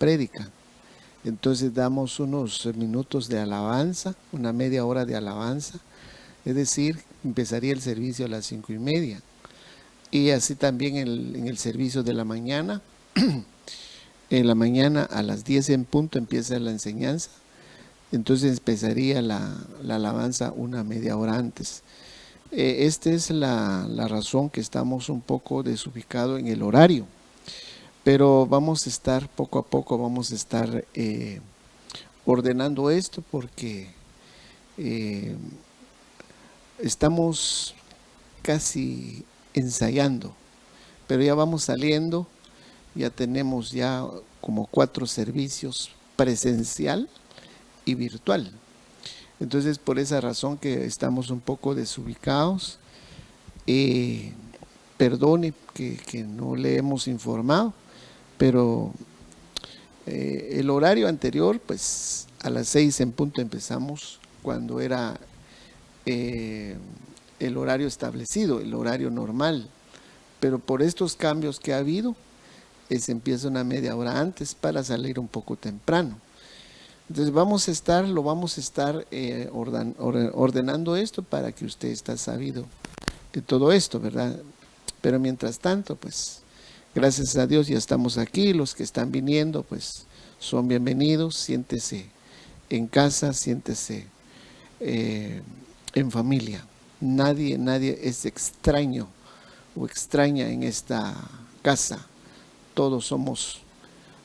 prédica. Entonces damos unos minutos de alabanza, una media hora de alabanza, es decir, empezaría el servicio a las 5:30. Y así también en el servicio de la mañana, en la mañana a las 10 en punto empieza la enseñanza, entonces empezaría la alabanza una media hora antes. Esta es la razón que estamos un poco desubicados en el horario, pero vamos a estar poco a poco, vamos a estar ordenando esto porque estamos casi ensayando, pero ya vamos saliendo, ya tenemos ya como 4 servicios presencial y virtual. Entonces por esa razón que estamos un poco desubicados. Perdone que no le hemos informado, pero el horario anterior, pues a las 6 en punto empezamos, cuando era el horario establecido, el horario normal, pero por estos cambios que ha habido, se empieza una media hora antes para salir un poco temprano. Entonces lo vamos a estar ordenando esto para que usted esté sabido de todo esto, ¿verdad? Pero mientras tanto, pues gracias a Dios ya estamos aquí. Los que están viniendo, pues son bienvenidos. Siéntese en casa, siéntese en familia. Nadie es extraño o extraña en esta casa. Todos somos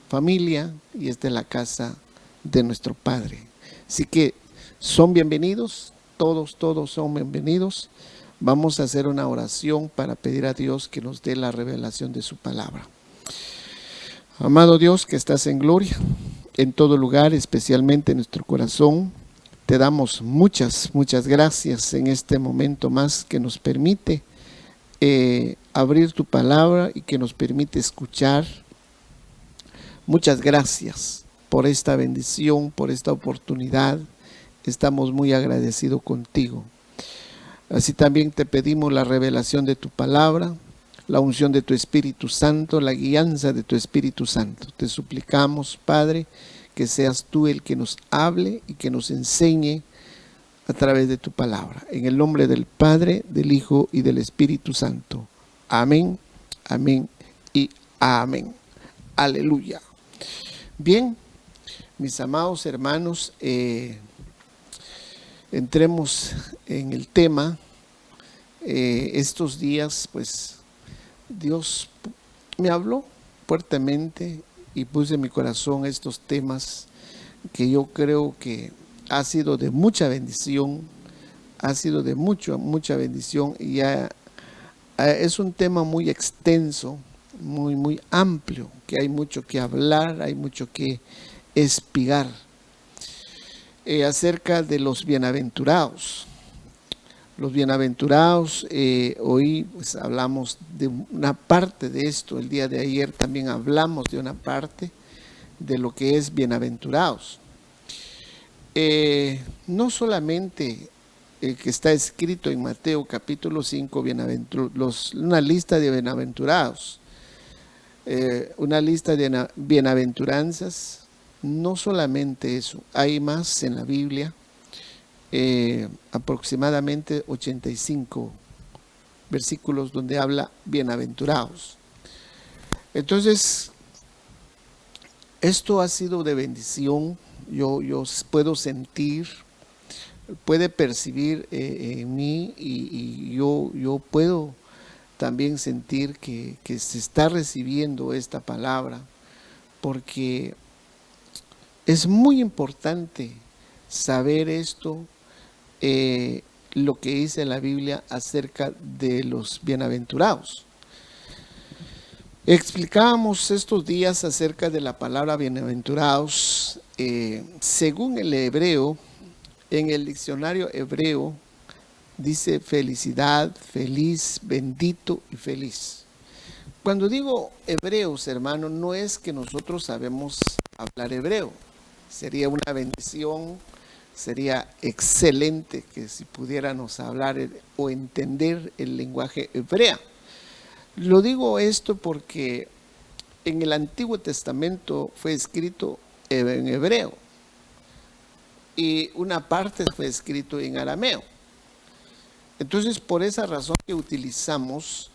familia y esta es la casa de nuestro Padre. Así que son bienvenidos, todos son bienvenidos. Vamos a hacer una oración para pedir a Dios que nos dé la revelación de su palabra. Amado Dios que estás en gloria, en todo lugar, especialmente en nuestro corazón, te damos muchas gracias en este momento más que nos permite abrir tu palabra y que nos permite escuchar. Muchas gracias por esta bendición, por esta oportunidad. Estamos muy agradecidos contigo. Así también te pedimos la revelación de tu palabra, la unción de tu Espíritu Santo, la guianza de tu Espíritu Santo. Te suplicamos, Padre, que seas tú el que nos hable y que nos enseñe a través de tu palabra. En el nombre del Padre, del Hijo y del Espíritu Santo. Amén, amén y amén. Aleluya. Bien, mis amados hermanos, entremos en el tema. Estos días, pues, Dios me habló fuertemente y puse en mi corazón estos temas que yo creo que ha sido de mucha bendición, ha sido de mucha bendición, y ya es un tema muy extenso, muy amplio, que hay mucho que hablar, hay mucho que espigar acerca de los bienaventurados. Los bienaventurados, hoy pues hablamos de una parte de esto, el día de ayer también hablamos de una parte de lo que es bienaventurados. No solamente el que está escrito en Mateo capítulo 5, una lista de bienaventurados, una lista de bienaventuranzas, no solamente eso, hay más en la Biblia. Aproximadamente 85 versículos donde habla bienaventurados. Entonces, esto ha sido de bendición. Yo puedo sentir, puede percibir en mí, y yo puedo también sentir que se está recibiendo esta palabra, porque es muy importante saber esto. Lo que dice la Biblia acerca de los bienaventurados. Explicábamos estos días acerca de la palabra bienaventurados. Según el hebreo, en el diccionario hebreo, dice felicidad, feliz, bendito y feliz. Cuando digo hebreos, hermano, no es que nosotros sabemos hablar hebreo. Sería una bendición. Sería excelente que si pudiéramos hablar o entender el lenguaje hebreo. Lo digo esto porque en el Antiguo Testamento fue escrito en hebreo y una parte fue escrito en arameo. Entonces, por esa razón que utilizamos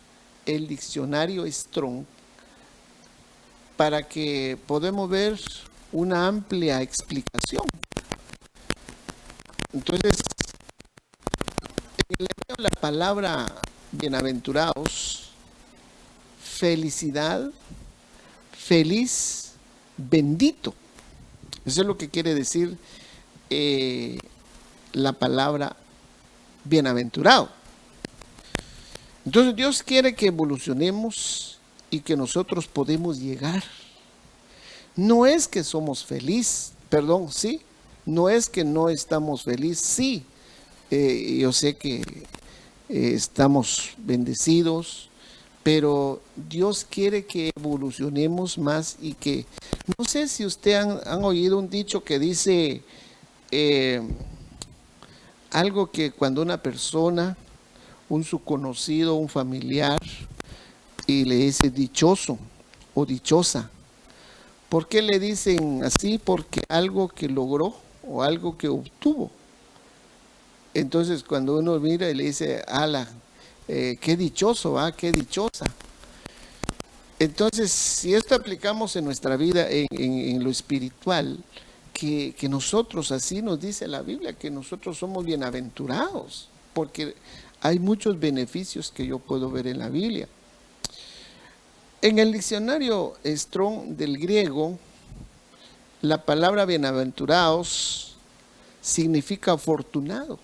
el diccionario Strong para que podamos ver una amplia explicación. Entonces, en el hebreo la palabra bienaventurados, felicidad, feliz, bendito. Eso es lo que quiere decir la palabra bienaventurado. Entonces Dios quiere que evolucionemos y que nosotros podemos llegar. No es que somos felices, sí, no es que no estamos felices, sí. Yo sé que estamos bendecidos, pero Dios quiere que evolucionemos más y que, no sé si ustedes han oído un dicho que dice algo que cuando una persona, un su conocido, un familiar, y le dice dichoso o dichosa. ¿Por qué le dicen así? Porque algo que logró o algo que obtuvo. Entonces cuando uno mira y le dice, ala, qué dichoso, qué dichosa. Entonces, si esto aplicamos en nuestra vida, en lo espiritual, que nosotros, así nos dice la Biblia, que nosotros somos bienaventurados, porque hay muchos beneficios que yo puedo ver en la Biblia. En el diccionario Strong del griego, la palabra bienaventurados significa afortunado,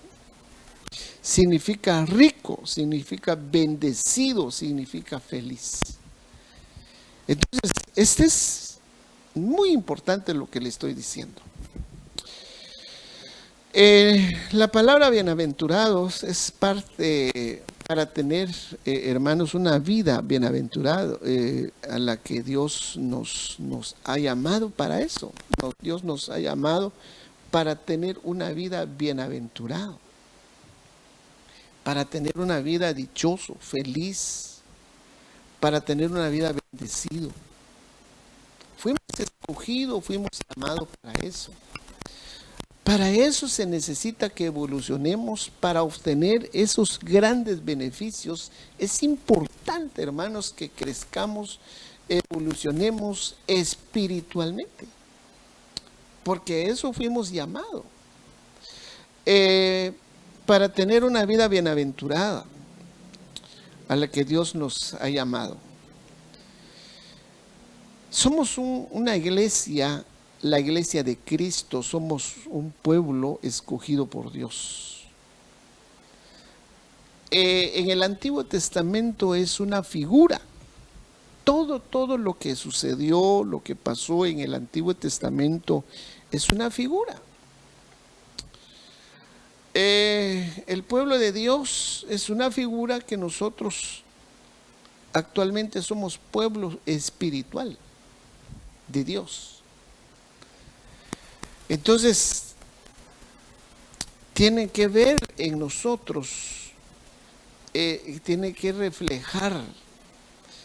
significa rico, significa bendecido, significa feliz. Entonces, este es muy importante lo que le estoy diciendo. La palabra bienaventurados es parte para tener, hermanos, una vida bienaventurada a la que Dios nos ha llamado para eso. Dios nos ha llamado para tener una vida bienaventurada, para tener una vida dichoso, feliz, para tener una vida bendecido. Fuimos escogidos, fuimos llamados para eso. Para eso se necesita que evolucionemos para obtener esos grandes beneficios. Es importante, hermanos, que crezcamos, evolucionemos espiritualmente, porque eso fuimos llamados. Para tener una vida bienaventurada a la que Dios nos ha llamado. Somos una iglesia, la iglesia de Cristo, somos un pueblo escogido por Dios. En el Antiguo Testamento es una figura. Todo lo que sucedió, lo que pasó en el Antiguo Testamento es una figura. El pueblo de Dios es una figura que nosotros actualmente somos pueblo espiritual de Dios. Entonces, tiene que ver en nosotros, tiene que reflejar,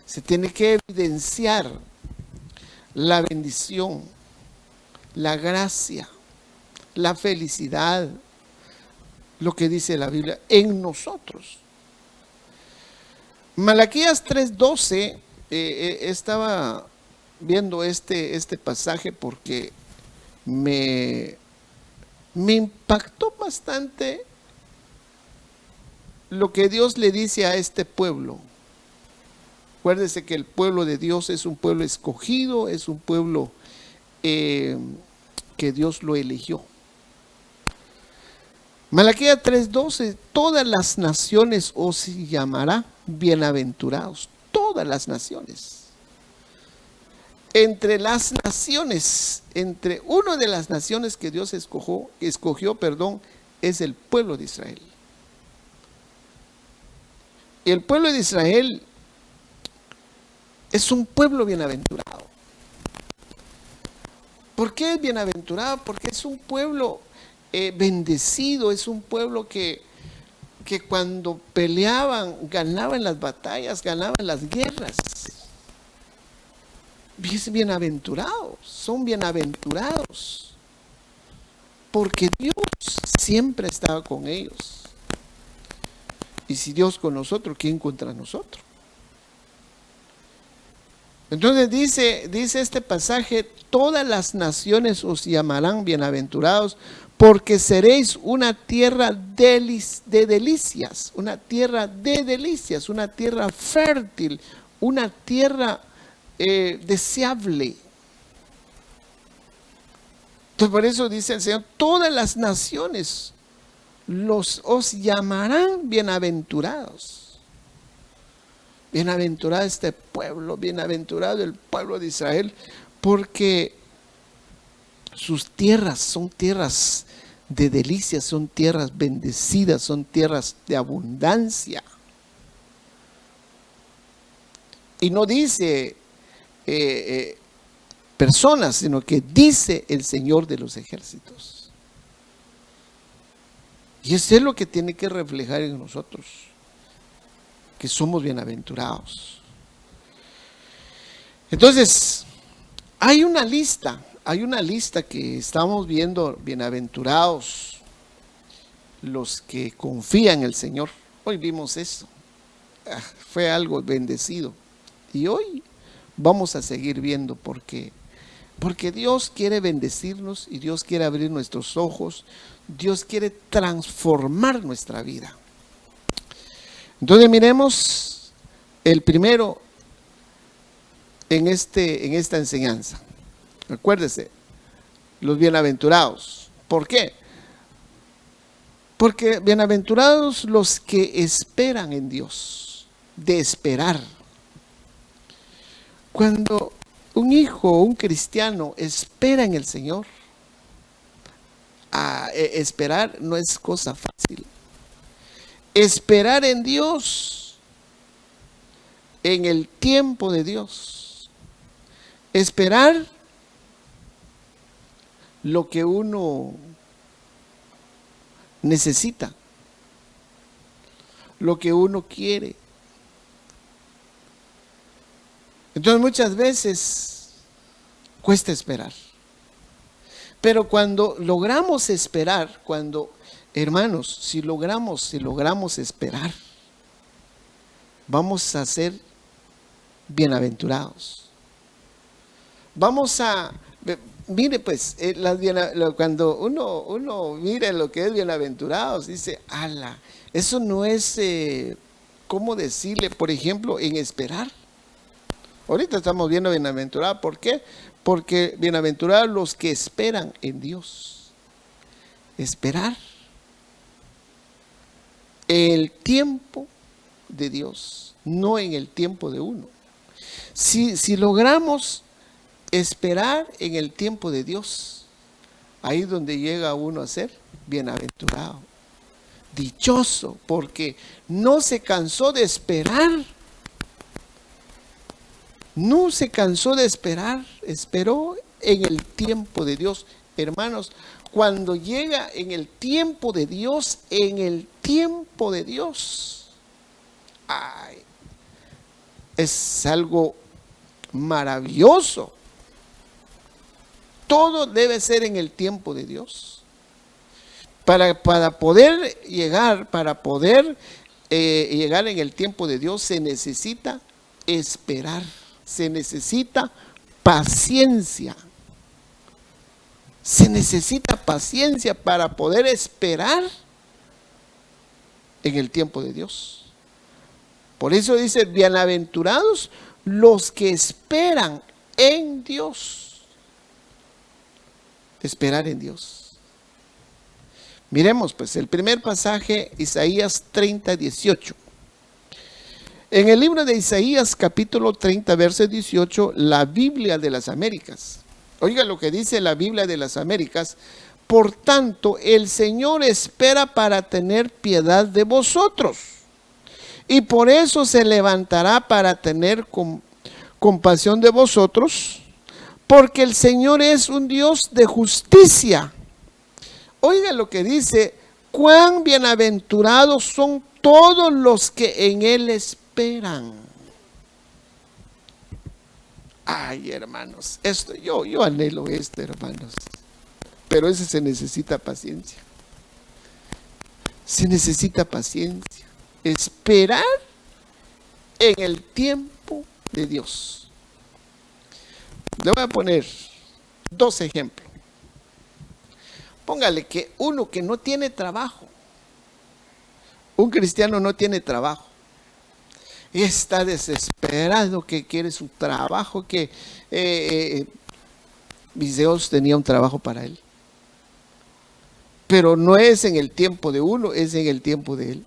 se tiene que evidenciar la bendición, la gracia, la felicidad, lo que dice la Biblia en nosotros. Malaquías 3:12, estaba viendo este pasaje porque me impactó bastante lo que Dios le dice a este pueblo. Acuérdese que el pueblo de Dios es un pueblo escogido, es un pueblo que Dios lo eligió. Malaquías 3:12, todas las naciones os llamará bienaventurados, todas las naciones. Entre las naciones, entre una de las naciones que Dios escogió, es el pueblo de Israel. El pueblo de Israel es un pueblo bienaventurado. ¿Por qué es bienaventurado? Porque es un pueblo bendecido, es un pueblo que cuando peleaban, ganaban las batallas, ganaban las guerras. bienaventurados, son bienaventurados, porque Dios siempre estaba con ellos. Y si Dios con nosotros, ¿quién contra nosotros? Entonces dice este pasaje: todas las naciones os llamarán bienaventurados, porque seréis una tierra de delicias, una tierra de delicias, una tierra fértil, una tierra deseable. Entonces por eso dice el Señor: todas las naciones os llamarán bienaventurados. Bienaventurado este pueblo, bienaventurado el pueblo de Israel, porque sus tierras son tierras de delicias, son tierras bendecidas, son tierras de abundancia. Y no dice personas, sino que dice el Señor de los ejércitos. Y eso es lo que tiene que reflejar en nosotros, que somos bienaventurados. Entonces, hay una lista que estamos viendo: bienaventurados los que confían en el Señor. Hoy vimos eso, fue algo bendecido, y hoy vamos a seguir viendo porque Dios quiere bendecirnos y Dios quiere abrir nuestros ojos, Dios quiere transformar nuestra vida. Entonces miremos el primero en esta enseñanza. Acuérdese, los bienaventurados. ¿Por qué? Porque bienaventurados los que esperan en Dios, de esperar. Cuando un hijo o un cristiano espera en el Señor, esperar no es cosa fácil. Esperar en Dios, en el tiempo de Dios. Esperar lo que uno necesita, lo que uno quiere. Entonces muchas veces cuesta esperar. Pero cuando logramos esperar, hermanos, si logramos esperar, vamos a ser bienaventurados. Mire pues, cuando uno mira lo que es bienaventurados, dice: ala, eso no es, ¿cómo decirle? Por ejemplo, en esperar. Ahorita estamos viendo bienaventurados. ¿Por qué? Porque bienaventurados los que esperan en Dios. Esperar el tiempo de Dios, no en el tiempo de uno. Si logramos esperar en el tiempo de Dios, ahí es donde llega uno a ser bienaventurado, dichoso, porque no se cansó de esperar. No se cansó de esperar, esperó en el tiempo de Dios. Hermanos, cuando llega en el tiempo de Dios, es algo maravilloso. Todo debe ser en el tiempo de Dios. Para poder llegar en el tiempo de Dios, se necesita esperar. Se necesita paciencia. Se necesita paciencia para poder esperar en el tiempo de Dios. Por eso dice: bienaventurados los que esperan en Dios. Esperar en Dios. Miremos pues el primer pasaje, Isaías 30:18. En el libro de Isaías, capítulo 30, verso 18, la Biblia de las Américas. Oiga lo que dice la Biblia de las Américas: por tanto, el Señor espera para tener piedad de vosotros, y por eso se levantará para tener compasión de vosotros, porque el Señor es un Dios de justicia. Oiga lo que dice: cuán bienaventurados son todos los que en Él esperan. Ay, hermanos, yo anhelo esto, hermanos. Pero eso se necesita paciencia. Se necesita paciencia. Esperar en el tiempo de Dios. Le voy a poner 2 ejemplos. Póngale que uno que no tiene trabajo, un cristiano no tiene trabajo, y está desesperado, que quiere su trabajo, que Dios tenía un trabajo para él. Pero no es en el tiempo de uno, es en el tiempo de él.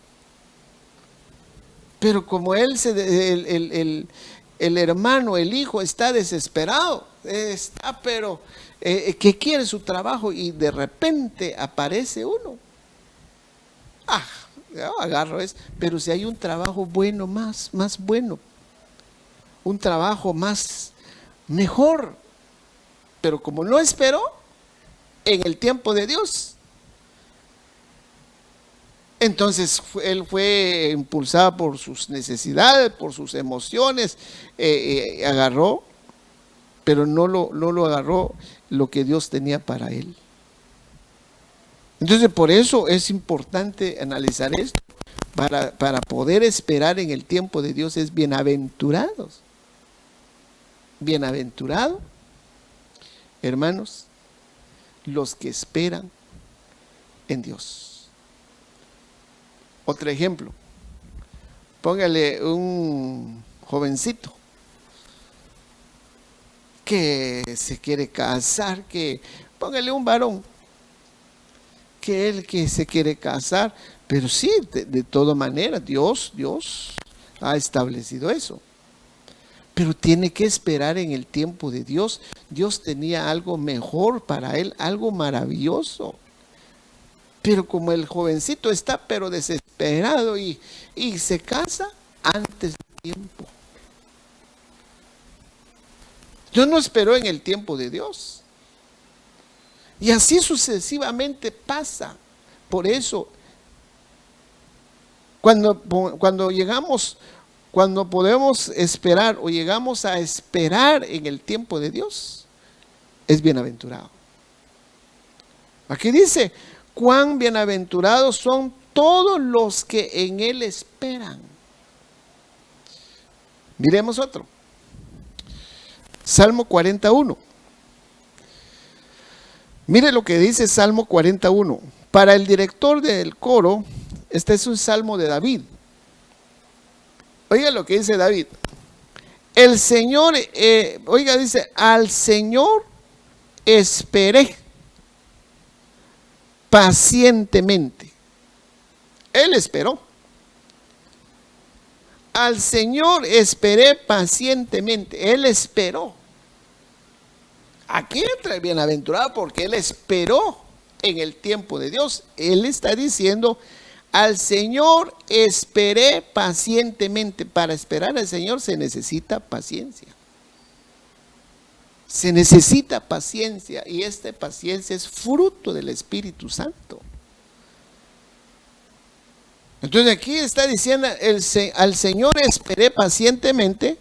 Pero como él, el hermano, el hijo está desesperado, está pero que quiere su trabajo, y de repente aparece uno. Yo agarro eso. Pero si hay un trabajo bueno, más bueno, un trabajo mejor, pero como no esperó en el tiempo de Dios, entonces él fue impulsado por sus necesidades, por sus emociones, agarró, pero no lo agarró lo que Dios tenía para él. Entonces, por eso es importante analizar esto. Para poder esperar en el tiempo de Dios es bienaventurados. Bienaventurado, hermanos, los que esperan en Dios. Otro ejemplo. Póngale un jovencito que se quiere casar, póngale un varón que se quiere casar, pero sí, de toda manera, Dios ha establecido eso. Pero tiene que esperar en el tiempo de Dios. Dios tenía algo mejor para él, algo maravilloso. Pero como el jovencito está pero desesperado y se casa antes del tiempo. Dios no esperó en el tiempo de Dios. Y así sucesivamente pasa. Por eso, cuando podemos esperar o llegamos a esperar en el tiempo de Dios, es bienaventurado. Aquí dice, cuán bienaventurados son todos los que en Él esperan. Miremos otro. Salmo 41. Mire lo que dice Salmo 41. Para el director del coro, este es un salmo de David. Oiga lo que dice David. El Señor, dice, al Señor esperé pacientemente. Él esperó. Al Señor esperé pacientemente. Él esperó. Aquí entra el bienaventurado porque él esperó en el tiempo de Dios. Él está diciendo, al Señor esperé pacientemente. Para esperar al Señor se necesita paciencia. Se necesita paciencia, y esta paciencia es fruto del Espíritu Santo. Entonces aquí está diciendo, al Señor esperé pacientemente,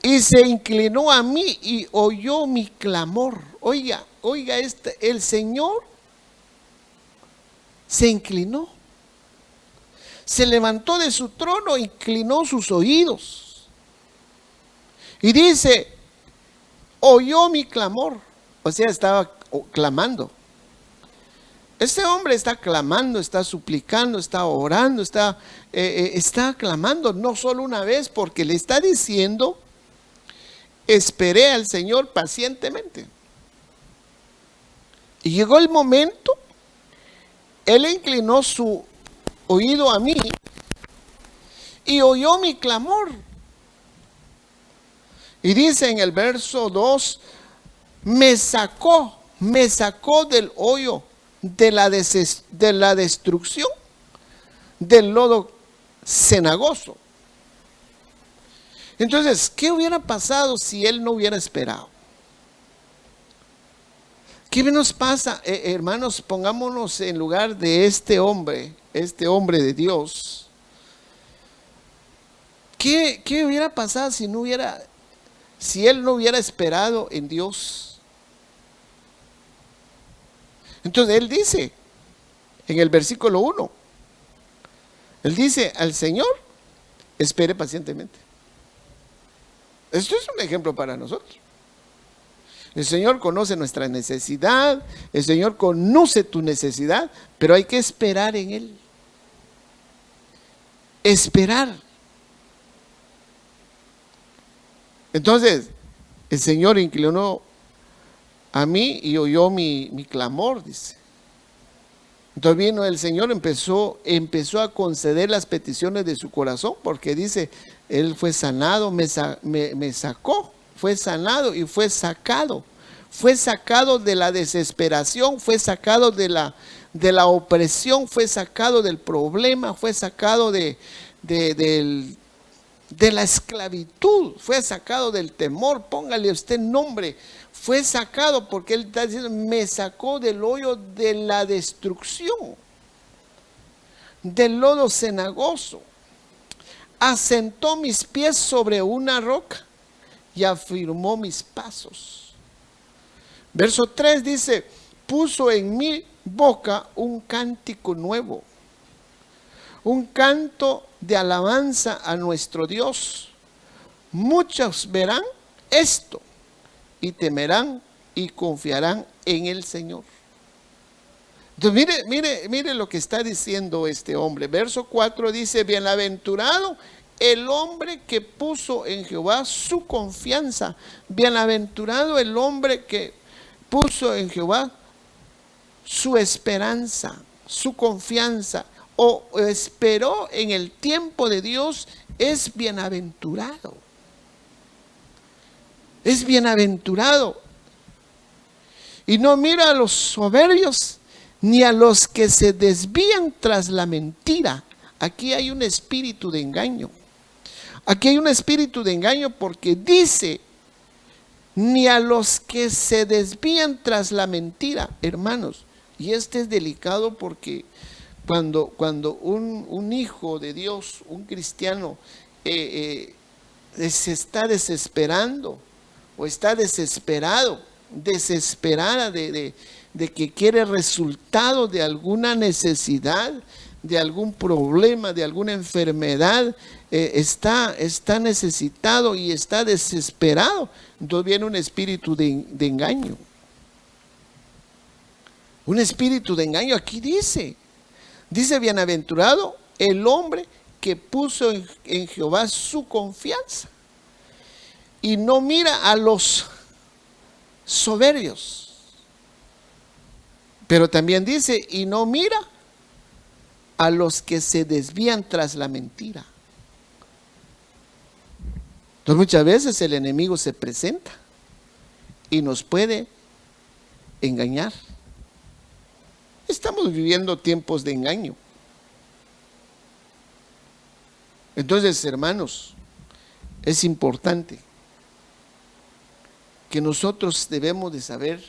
y se inclinó a mí y oyó mi clamor. Oiga, el Señor se inclinó. Se levantó de su trono, inclinó sus oídos. Y dice, oyó mi clamor. O sea, estaba clamando. Este hombre está clamando, está suplicando, está orando, está clamando no solo una vez, porque le está diciendo, esperé al Señor pacientemente. Y llegó el momento, Él inclinó su oído a mí y oyó mi clamor. Y dice en el verso 2, me sacó del hoyo de la destrucción, del lodo cenagoso. Entonces, ¿qué hubiera pasado si él no hubiera esperado? ¿Qué nos pasa, hermanos? Pongámonos en lugar de este hombre de Dios. ¿Qué hubiera pasado si no hubiera si él no hubiera esperado en Dios? Entonces él dice en el versículo 1, él dice al Señor, espere pacientemente. Esto es un ejemplo para nosotros. El Señor conoce nuestra necesidad, el Señor conoce tu necesidad, pero hay que esperar en Él. Esperar. Entonces, el Señor inclinó a mí y oyó mi clamor, dice. Entonces vino el Señor, empezó a conceder las peticiones de su corazón, porque dice, Él fue sanado, me sacó, fue sanado y fue sacado de la desesperación, fue sacado de la opresión, fue sacado del problema, fue sacado de la esclavitud, fue sacado del temor, póngale usted nombre, fue sacado, porque él está diciendo, me sacó del hoyo de la destrucción, del lodo cenagoso, asentó mis pies sobre una roca y afirmó mis pasos. Verso 3 dice, puso en mi boca un cántico nuevo, un canto de alabanza a nuestro Dios. Muchos verán esto y temerán y confiarán en el Señor. Entonces mire lo que está diciendo este hombre. Verso 4 dice, bienaventurado el hombre que puso en Jehová su confianza. Bienaventurado el hombre que puso en Jehová su esperanza, su confianza, o esperó en el tiempo de Dios, es bienaventurado. Es bienaventurado. Y no mira a los soberbios, ni a los que se desvían tras la mentira. Aquí hay un espíritu de engaño. Aquí hay un espíritu de engaño, porque dice, ni a los que se desvían tras la mentira, hermanos. Y este es delicado, porque cuando un hijo de Dios, un cristiano, se está desesperando o está desesperada de que quiere resultado de alguna necesidad, de algún problema, de alguna enfermedad, está necesitado y está desesperado, entonces viene un espíritu de engaño. Un espíritu de engaño. Aquí dice bienaventurado el hombre que puso en Jehová su confianza y no mira a los soberbios. Pero también dice, y no mira a los que se desvían tras la mentira. Entonces muchas veces el enemigo se presenta y nos puede engañar. Estamos viviendo tiempos de engaño. Entonces, hermanos, es importante que nosotros debemos de saber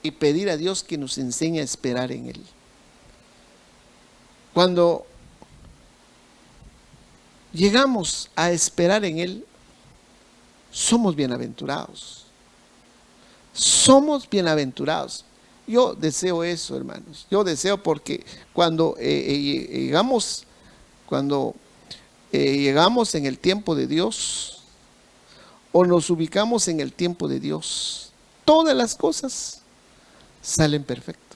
y pedir a Dios que nos enseñe a esperar en Él. Cuando llegamos a esperar en Él, somos bienaventurados. Somos bienaventurados. Yo deseo eso, hermanos. Yo deseo, porque cuando llegamos en el tiempo de Dios, o nos ubicamos en el tiempo de Dios, todas las cosas salen perfecto.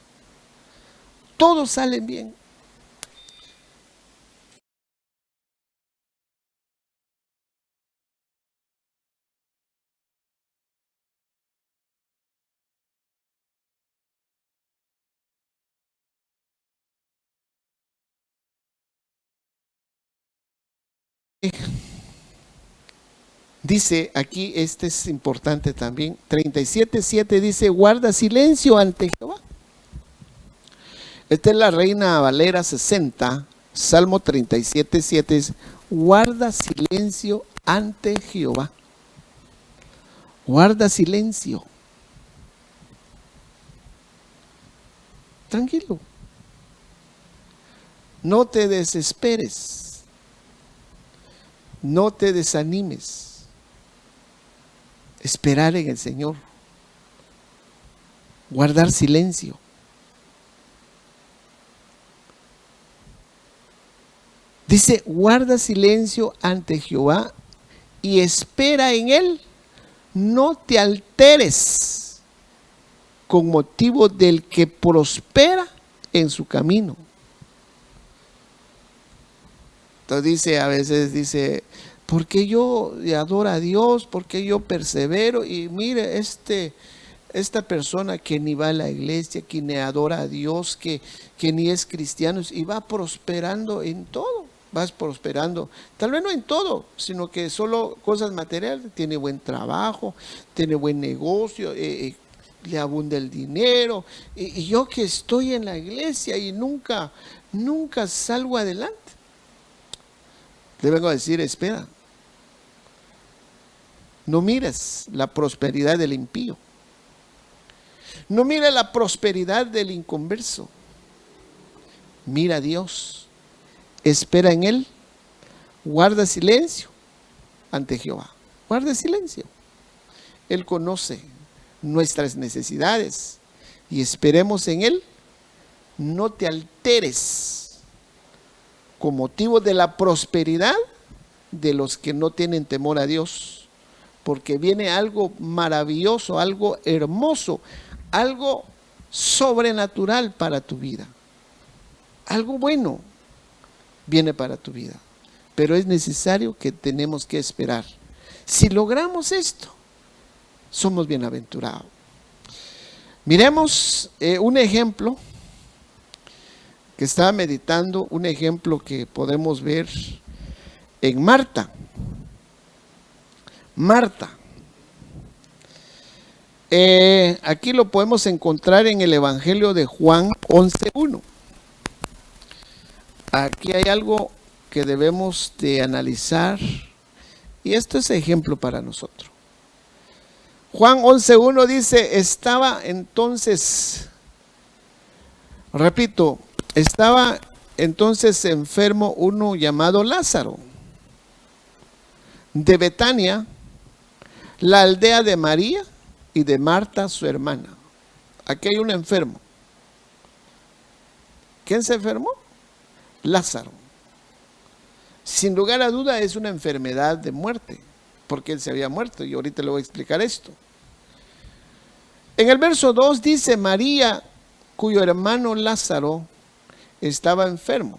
Todos salen bien. Dice aquí, este es importante también, 37:7 dice, guarda silencio ante Jehová. Esta es la Reina Valera 60, Salmo 37:7 dice, guarda silencio ante Jehová. Guarda silencio. Tranquilo. No te desesperes. No te desanimes. esperar en el Señor, guardar silencio. Dice, guarda silencio ante Jehová y espera en Él. No te alteres con motivo del que prospera en su camino. Entonces dice, a veces dice, ¿por qué yo adoro a Dios? ¿Por qué yo persevero? Y mire, esta persona que ni va a la iglesia, que ni adora a Dios, que ni es cristiano, y va prosperando en todo. Vas prosperando, tal vez no en todo, sino que solo cosas materiales. Tiene buen trabajo, tiene buen negocio, le abunda el dinero. Y yo que estoy en la iglesia y nunca salgo adelante. Le vengo a decir, espera. No mires la prosperidad del impío. No mires la prosperidad del inconverso. Mira a Dios. Espera en Él. Guarda silencio ante Jehová. Guarda silencio. Él conoce nuestras necesidades y esperemos en Él. No te alteres con motivo de la prosperidad de los que no tienen temor a Dios, porque viene algo maravilloso, algo hermoso, algo sobrenatural para tu vida. Algo bueno viene para tu vida, pero es necesario que tenemos que esperar. Si logramos esto, somos bienaventurados. Miremos un ejemplo que estaba meditando, un ejemplo que podemos ver en Marta. Marta. Aquí lo podemos encontrar en el Evangelio de Juan 11:1. Aquí hay algo que debemos de analizar y esto es ejemplo para nosotros. Juan 11:1 dice, estaba entonces enfermo uno llamado Lázaro, de Betania, la aldea de María y de Marta su hermana. Aquí hay un enfermo. ¿Quién se enfermó? Lázaro. Sin lugar a duda es una enfermedad de muerte, porque él se había muerto y ahorita le voy a explicar esto. En el verso 2 dice, María, cuyo hermano Lázaro estaba enfermo,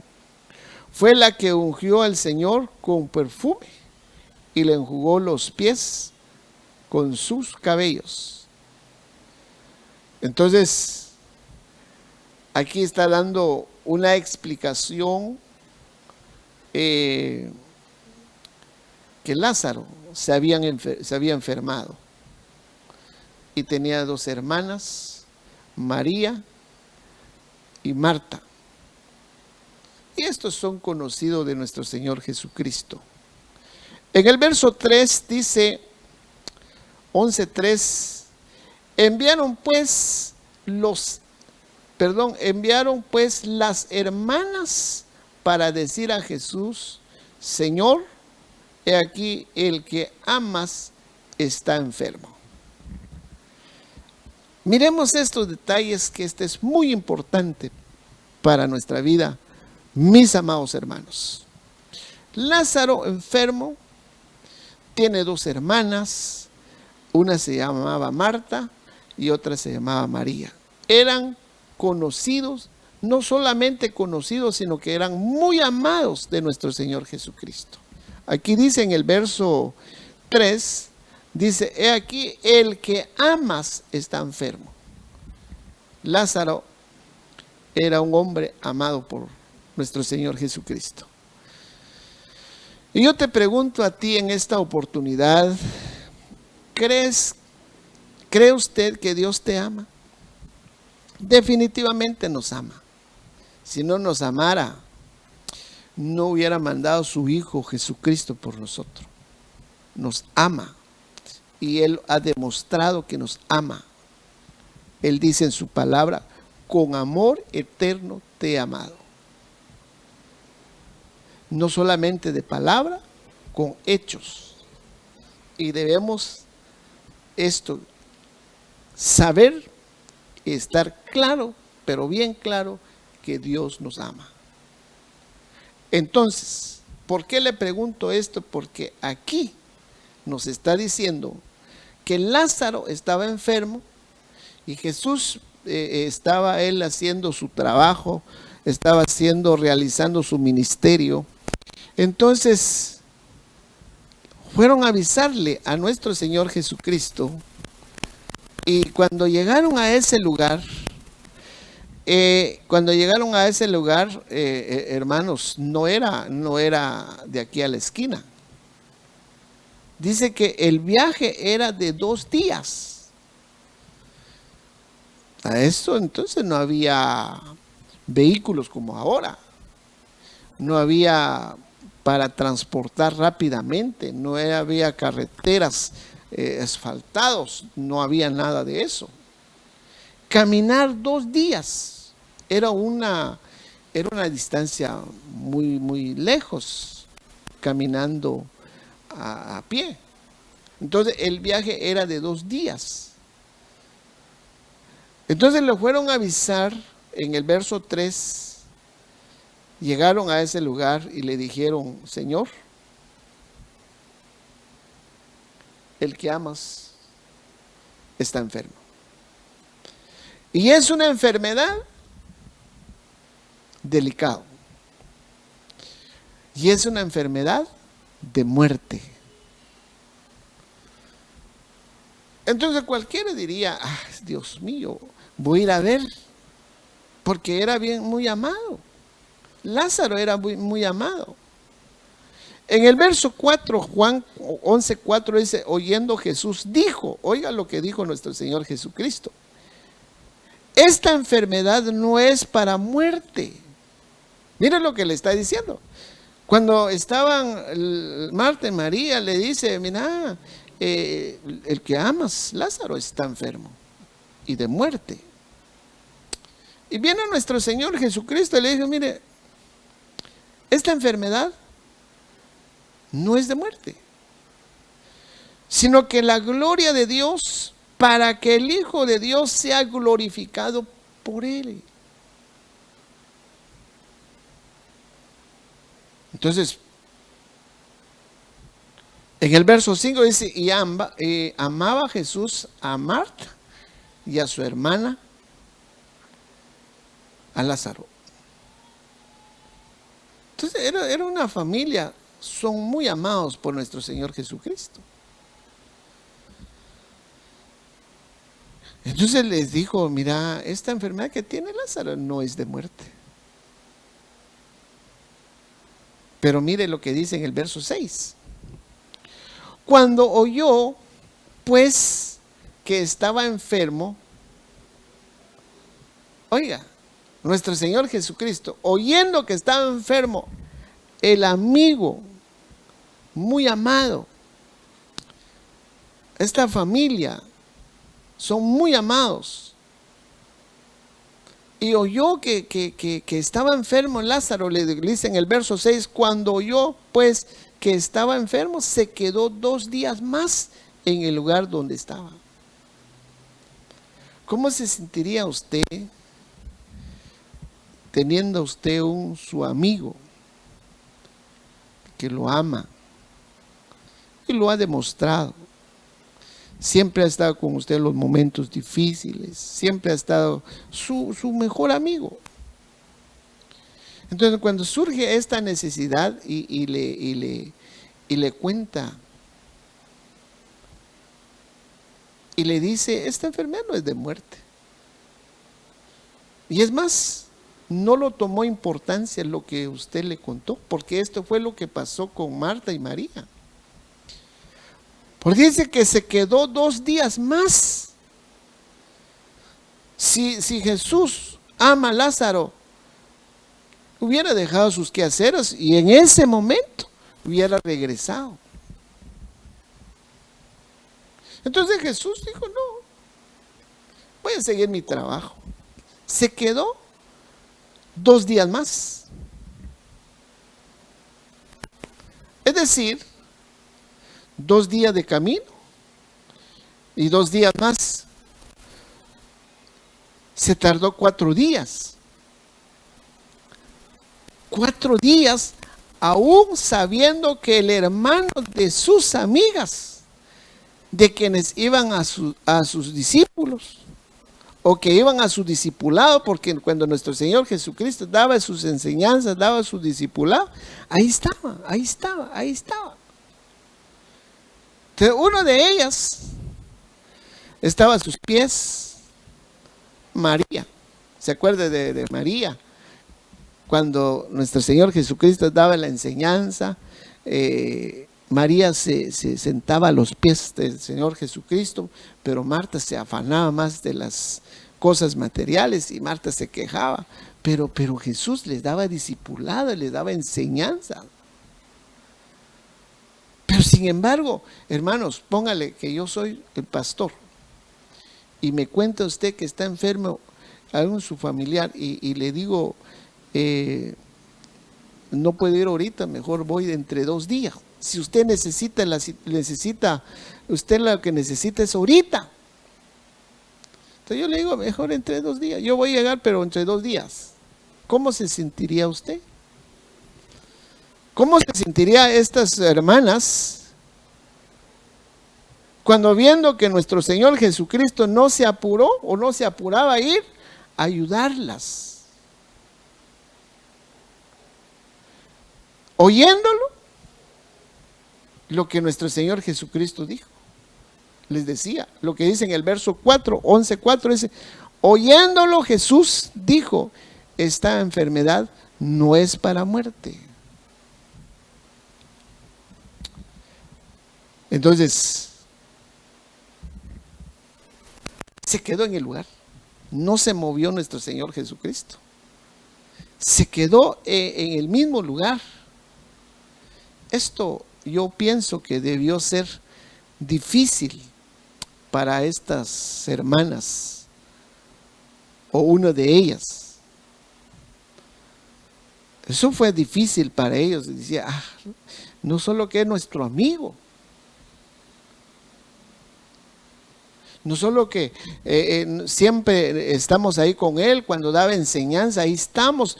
fue la que ungió al Señor con perfume y le enjugó los pies con sus cabellos. Entonces, aquí está dando una explicación que Lázaro se había enfermado y tenía dos hermanas, María y Marta. Y estos son conocidos de nuestro Señor Jesucristo. En el verso 3 dice, 11:3, enviaron pues las hermanas para decir a Jesús, Señor, he aquí el que amas está enfermo. Miremos estos detalles, que este es muy importante para nuestra vida, mis amados hermanos. Lázaro enfermo, tiene dos hermanas, una se llamaba Marta y otra se llamaba María. Eran conocidos, no solamente conocidos, sino que eran muy amados de nuestro Señor Jesucristo. Aquí dice en el verso 3, dice, he aquí el que amas está enfermo. Lázaro era un hombre amado por nuestro Señor Jesucristo. Y yo te pregunto a ti en esta oportunidad, ¿cree usted que Dios te ama? Definitivamente nos ama. Si no nos amara, no hubiera mandado a su Hijo Jesucristo por nosotros. Nos ama y Él ha demostrado que nos ama. Él dice en su palabra, con amor eterno te he amado. No solamente de palabra, con hechos. Y debemos esto, saber y estar claro, pero bien claro, que Dios nos ama. Entonces, ¿por qué le pregunto esto? Porque aquí nos está diciendo que Lázaro estaba enfermo y Jesús estaba él haciendo su trabajo, estaba realizando su ministerio. Entonces, fueron a avisarle a nuestro Señor Jesucristo, y cuando llegaron a ese lugar, hermanos, no era de aquí a la esquina. Dice que el viaje era de 2 días. A eso entonces no había vehículos como ahora. No había para transportar rápidamente, no había carreteras asfaltados, no había nada de eso. Caminar 2 días era una distancia muy lejos, caminando a pie. Entonces el viaje era de 2 días. Entonces le fueron a avisar en el verso 3. Llegaron a ese lugar y le dijeron: Señor, el que amas está enfermo. Y es una enfermedad delicada. Y es una enfermedad de muerte. Entonces cualquiera diría: Dios mío, voy a ir a ver, porque era muy amado. Lázaro era muy amado. En el verso 4, Juan 11:4 dice: oyendo Jesús dijo, oiga lo que dijo nuestro Señor Jesucristo: esta enfermedad no es para muerte. Miren lo que le está diciendo. Cuando estaban Marta y María, le dice: mira, el que amas, Lázaro, está enfermo y de muerte. Y viene nuestro Señor Jesucristo y le dijo: mire, esta enfermedad no es de muerte, sino que la gloria de Dios, para que el Hijo de Dios sea glorificado por él. Entonces, en el verso 5 dice: y amaba Jesús a Marta y a su hermana, a Lázaro. Entonces era una familia, son muy amados por nuestro Señor Jesucristo. Entonces les dijo: mira, esta enfermedad que tiene Lázaro no es de muerte. Pero mire lo que dice en el verso 6. Cuando oyó, pues, que estaba enfermo, oiga, nuestro Señor Jesucristo, oyendo que estaba enfermo, el amigo muy amado, esta familia son muy amados, y oyó que estaba enfermo Lázaro, le dice en el verso 6, cuando oyó pues que estaba enfermo, se quedó 2 días más en el lugar donde estaba. ¿Cómo se sentiría usted teniendo usted su amigo que lo ama y lo ha demostrado? Siempre ha estado con usted en los momentos difíciles, siempre ha estado su mejor amigo. Entonces, cuando surge esta necesidad y le cuenta y le dice: esta enfermedad no es de muerte. Y es más, no lo tomó importancia lo que usted le contó, porque esto fue lo que pasó con Marta y María. Porque dice que se quedó 2 días más. Si Jesús ama a Lázaro, hubiera dejado sus quehaceres y en ese momento hubiera regresado. Entonces Jesús dijo: no, voy a seguir mi trabajo. Se quedó 2 días más. Es decir, 2 días de camino y 2 días más. Se tardó 4 días. 4 días, aún sabiendo que el hermano de sus amigas, de quienes iban a sus discípulos, o que iban a su discipulado, porque cuando nuestro Señor Jesucristo daba sus enseñanzas, daba su discipulado, ahí estaba. Entonces, uno de ellas estaba a sus pies, María. ¿Se acuerda de María? Cuando nuestro Señor Jesucristo daba la enseñanza, María se sentaba a los pies del Señor Jesucristo, pero Marta se afanaba más de las cosas materiales y Marta se quejaba. Pero Jesús les daba discipulado, les daba enseñanza. Pero sin embargo, hermanos, póngale que yo soy el pastor y me cuenta usted que está enfermo algún su familiar y le digo, no puedo ir ahorita, mejor voy entre 2 días. Si usted necesita, usted lo que necesita es ahorita. Entonces yo le digo, mejor entre 2 días. Yo voy a llegar, pero entre 2 días. ¿Cómo se sentiría usted? ¿Cómo se sentiría estas hermanas cuando viendo que nuestro Señor Jesucristo no se apuró o no se apuraba a ir a ayudarlas? Oyéndolo, lo que nuestro Señor Jesucristo dijo. Les decía, lo que dice en el verso 4, 11:4, dice, oyéndolo Jesús dijo, esta enfermedad no es para muerte. Entonces, se quedó en el lugar. No se movió nuestro Señor Jesucristo. Se quedó en el mismo lugar. Esto yo pienso que debió ser difícil para estas hermanas o una de ellas. Eso fue difícil para ellos. Decía, no solo que es nuestro amigo, no solo que siempre estamos ahí con él, cuando daba enseñanza, ahí estamos,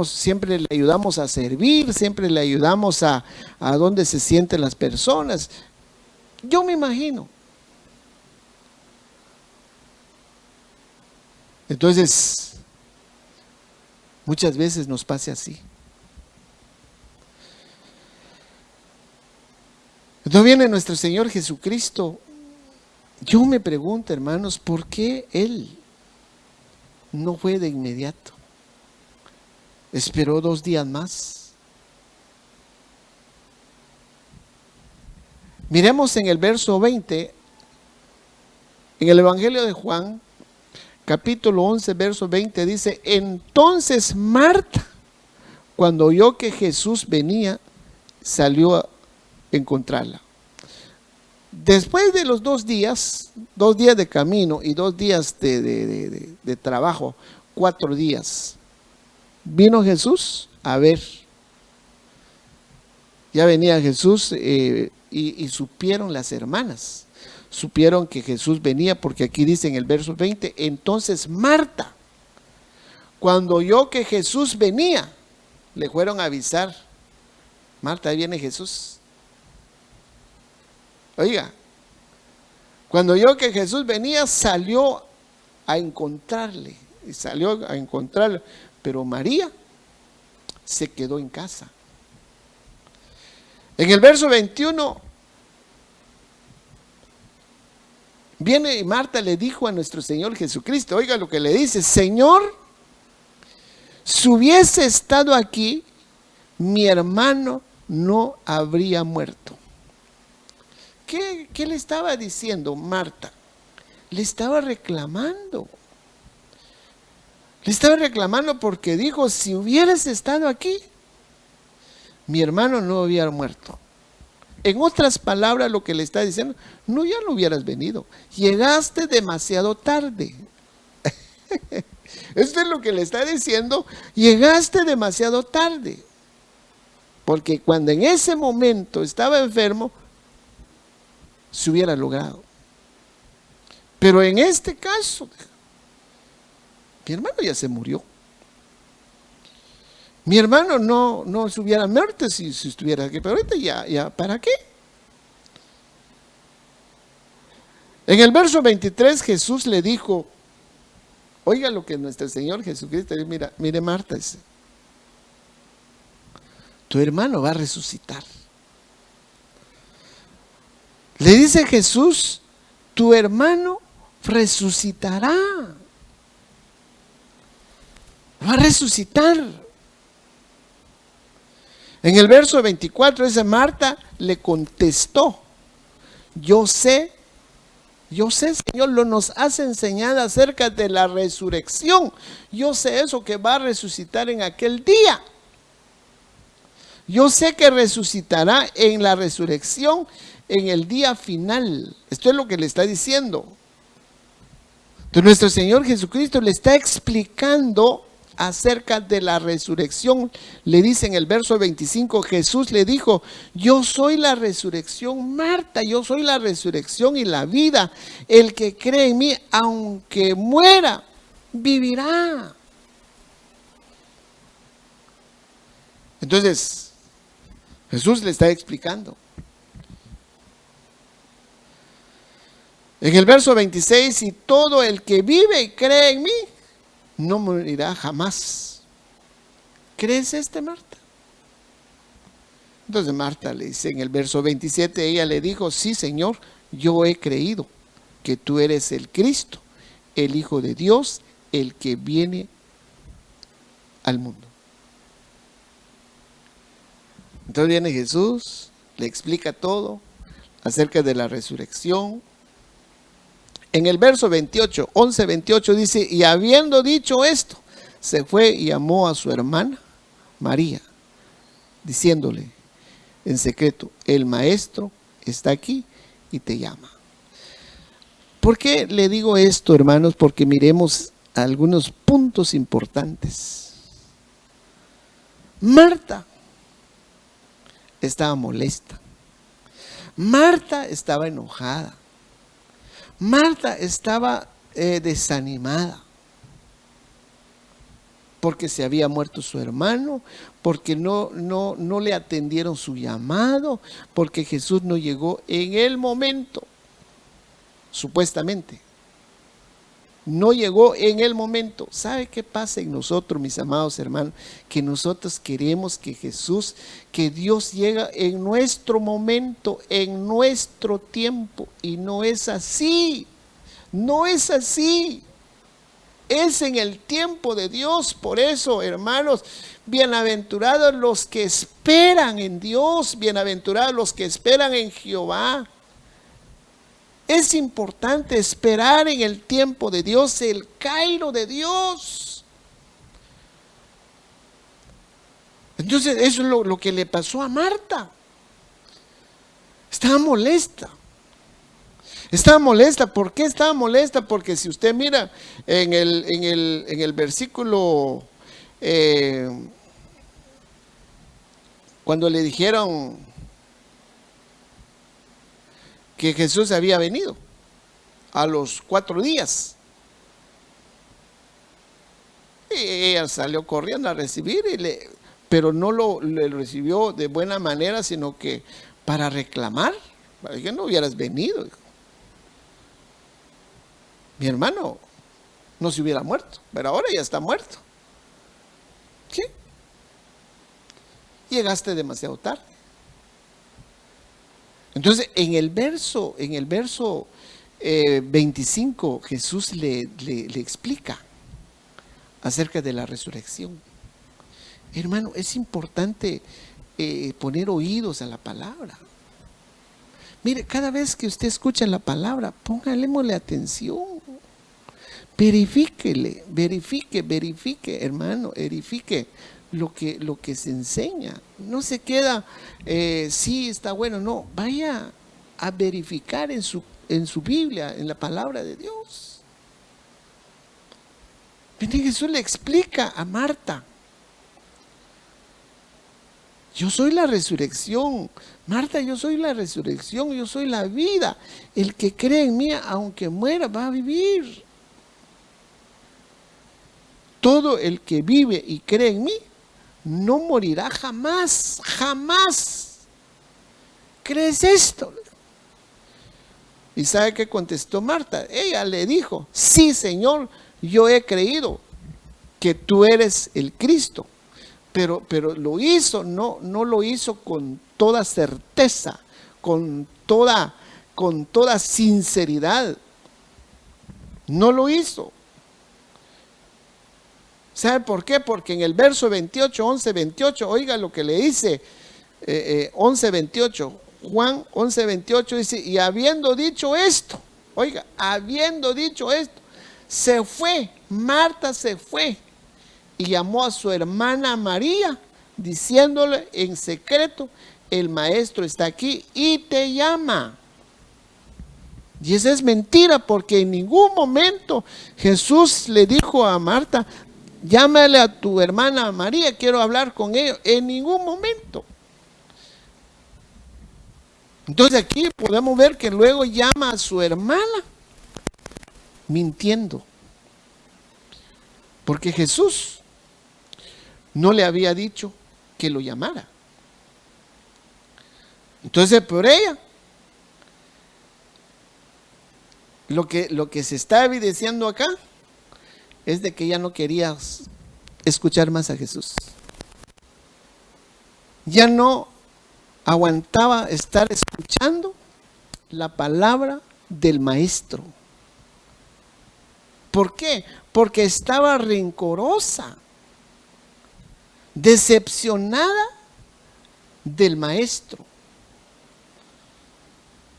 siempre le ayudamos a servir, siempre le ayudamos a donde se sienten las personas. Yo me imagino. Entonces, muchas veces nos pasa así. Entonces viene nuestro Señor Jesucristo. Yo me pregunto, hermanos, ¿por qué Él no fue de inmediato? Esperó 2 días más. Miremos en el verso 20, en el Evangelio de Juan, capítulo 11, verso 20, dice, entonces Marta, cuando oyó que Jesús venía, salió a encontrarla. Después de los 2 días, 2 días de camino y 2 días de trabajo, 4 días, vino Jesús a ver. Ya venía Jesús y supieron las hermanas, supieron que Jesús venía, porque aquí dice en el verso 20, entonces Marta, cuando oyó que Jesús venía, le fueron a avisar, Marta, ahí viene Jesús. Oiga, cuando oyó que Jesús venía, salió a encontrarle, pero María se quedó en casa. En el verso 21, viene y Marta le dijo a nuestro Señor Jesucristo, oiga lo que le dice, Señor, si hubiese estado aquí, mi hermano no habría muerto. ¿Qué le estaba diciendo Marta? Le estaba reclamando. Le estaba reclamando porque dijo, si hubieras estado aquí, mi hermano no hubiera muerto. En otras palabras, lo que le está diciendo, no, ya no hubieras venido. Llegaste demasiado tarde. Esto es lo que le está diciendo, llegaste demasiado tarde. Porque cuando en ese momento estaba enfermo, se hubiera logrado. Pero en este caso, mi hermano ya se murió. Mi hermano no estuviera muerto si estuviera aquí, pero ahorita ya, ¿para qué? En el verso 23 Jesús le dijo, oiga lo que nuestro Señor Jesucristo, mire Marta, dice, tu hermano va a resucitar. Le dice Jesús, tu hermano resucitará. Va a resucitar. En el verso 24 dice, Marta le contestó, yo sé, Señor, lo nos has enseñado acerca de la resurrección. Yo sé eso, que va a resucitar en aquel día. Yo sé que resucitará en la resurrección en el día final. Esto es lo que le está diciendo. Entonces nuestro Señor Jesucristo le está explicando acerca de la resurrección. Le dice en el verso 25, Jesús le dijo, yo soy la resurrección, Marta, yo soy la resurrección y la vida. El que cree en mí, aunque muera, vivirá. Entonces, Jesús le está explicando. En el verso 26, y todo el que vive y cree en mí, no morirá jamás. ¿Crees Marta? Entonces Marta le dice en el verso 27, ella le dijo, sí Señor, yo he creído que tú eres el Cristo, el Hijo de Dios, el que viene al mundo. Entonces viene Jesús, le explica todo acerca de la resurrección. En el verso 28, 11-28 dice, y habiendo dicho esto, se fue y llamó a su hermana María, diciéndole en secreto, el maestro está aquí y te llama. ¿Por qué le digo esto, hermanos? Porque miremos algunos puntos importantes. Marta estaba molesta. Marta estaba enojada. Marta estaba desanimada porque se había muerto su hermano, porque no le atendieron su llamado, porque Jesús no llegó en el momento, supuestamente. No llegó en el momento. ¿Sabe qué pasa en nosotros, mis amados hermanos? Que nosotros queremos que Jesús, que Dios llega en nuestro momento, en nuestro tiempo, y no es así. No es así. Es en el tiempo de Dios. Por eso, hermanos, bienaventurados los que esperan en Dios, bienaventurados los que esperan en Jehová. Es importante esperar en el tiempo de Dios, el Cairo de Dios. Entonces eso es lo que le pasó a Marta. Estaba molesta. Estaba molesta. ¿Por qué estaba molesta? Porque si usted mira en el versículo, cuando le dijeron que Jesús había venido a los 4 días, y ella salió corriendo a recibir, pero no le recibió de buena manera, sino que para reclamar, para que no hubieras venido. Mi hermano no se hubiera muerto, pero ahora ya está muerto. ¿Sí? Llegaste demasiado tarde. Entonces, en el verso 25, Jesús le explica acerca de la resurrección. Hermano, es importante poner oídos a la palabra. Mire, cada vez que usted escucha la palabra, póngale atención. Verifique, hermano, verifique lo que se enseña. No se queda, sí, está bueno, no. Vaya a verificar en su Biblia, en la palabra de Dios. Jesús le explica a Marta. Yo soy la resurrección. Marta, yo soy la resurrección, yo soy la vida. El que cree en mí, aunque muera, va a vivir. Todo el que vive y cree en mí, no morirá jamás, jamás. ¿Crees esto? ¿Y sabe qué contestó Marta? Ella le dijo, sí, Señor, yo he creído que tú eres el Cristo. Pero lo hizo, no lo hizo con toda certeza, con toda sinceridad. No lo hizo. ¿Sabe por qué? Porque en el verso 28, 11, 28, oiga lo que le dice 11, 28. Juan 11, 28 dice, y habiendo dicho esto, oiga, habiendo dicho esto, se fue, Marta se fue y llamó a su hermana María, diciéndole en secreto, el maestro está aquí y te llama. Y esa es mentira, porque en ningún momento Jesús le dijo a Marta, llámale a tu hermana María, quiero hablar con ella. En ningún momento. Entonces aquí podemos ver que luego llama a su hermana mintiendo. Porque Jesús no le había dicho que lo llamara. Entonces por ella, lo que se está evidenciando acá es de que ella no quería escuchar más a Jesús. Ya no aguantaba estar escuchando la palabra del maestro. ¿Por qué? Porque estaba rencorosa, decepcionada del maestro.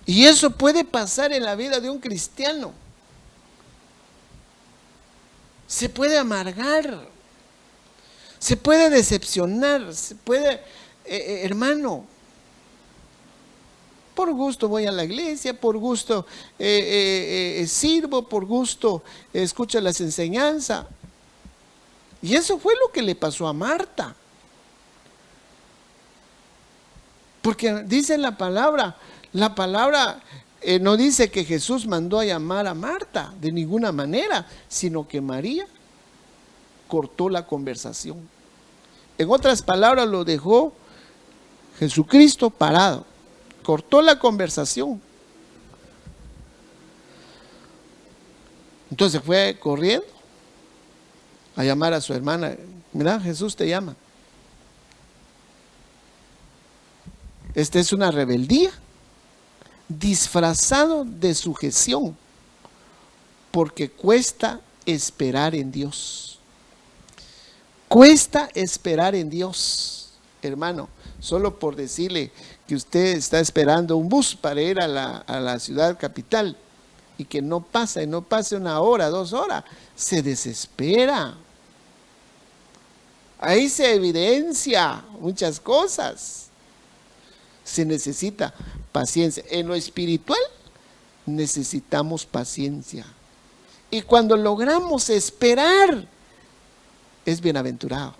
Y eso puede pasar en la vida de un cristiano. Se puede amargar, se puede decepcionar, se puede, hermano, por gusto voy a la iglesia, por gusto sirvo, por gusto escucho las enseñanzas. Y eso fue lo que le pasó a Marta. Porque dice la palabra no dice que Jesús mandó a llamar a Marta de ninguna manera, sino que María cortó la conversación. En otras palabras, lo dejó Jesucristo parado. Cortó la conversación. Entonces fue corriendo a llamar a su hermana. Mira, Jesús te llama. Esta es una rebeldía disfrazado de sujeción, porque cuesta esperar en Dios. Cuesta esperar en Dios, hermano. Solo por decirle que usted está esperando un bus para ir a la ciudad capital y que no pasa, y no pase 1 hora, 2 horas, se desespera. Ahí se evidencia muchas cosas. Se necesita paciencia. En lo espiritual necesitamos paciencia. Y cuando logramos esperar, es bienaventurado.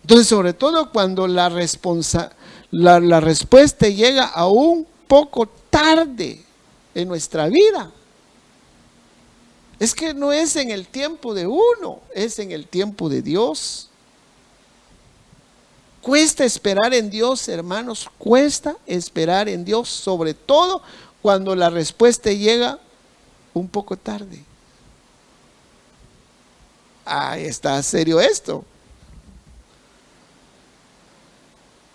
Entonces, sobre todo cuando la respuesta llega a un poco tarde en nuestra vida. Es que no es en el tiempo de uno, es en el tiempo de Dios. Cuesta esperar en Dios, hermanos, cuesta esperar en Dios, sobre todo cuando la respuesta llega un poco tarde. Ahí está serio esto.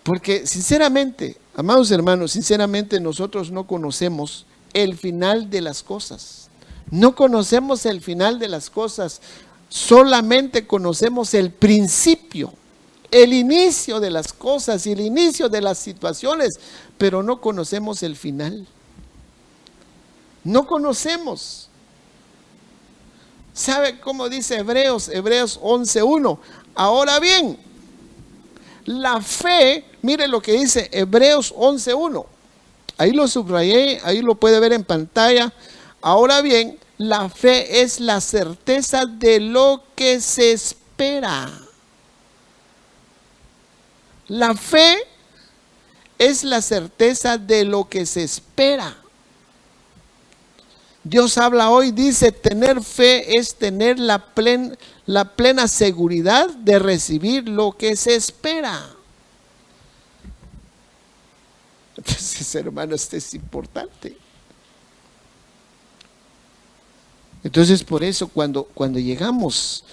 Porque sinceramente, amados hermanos, sinceramente nosotros no conocemos el final de las cosas. No conocemos el final de las cosas, solamente conocemos el principio, el inicio de las cosas y el inicio de las situaciones, pero no conocemos el final. No conocemos. ¿Sabe cómo dice Hebreos 11:1? Ahora bien, la fe, mire lo que dice Hebreos 11:1. Ahí lo subrayé, ahí lo puede ver en pantalla. Ahora bien, la fe es la certeza de lo que se espera. La fe es la certeza de lo que se espera. Dios habla hoy, dice, tener fe es tener la plena seguridad de recibir lo que se espera. Entonces, hermanos, esto es importante. Entonces, por eso cuando llegamos,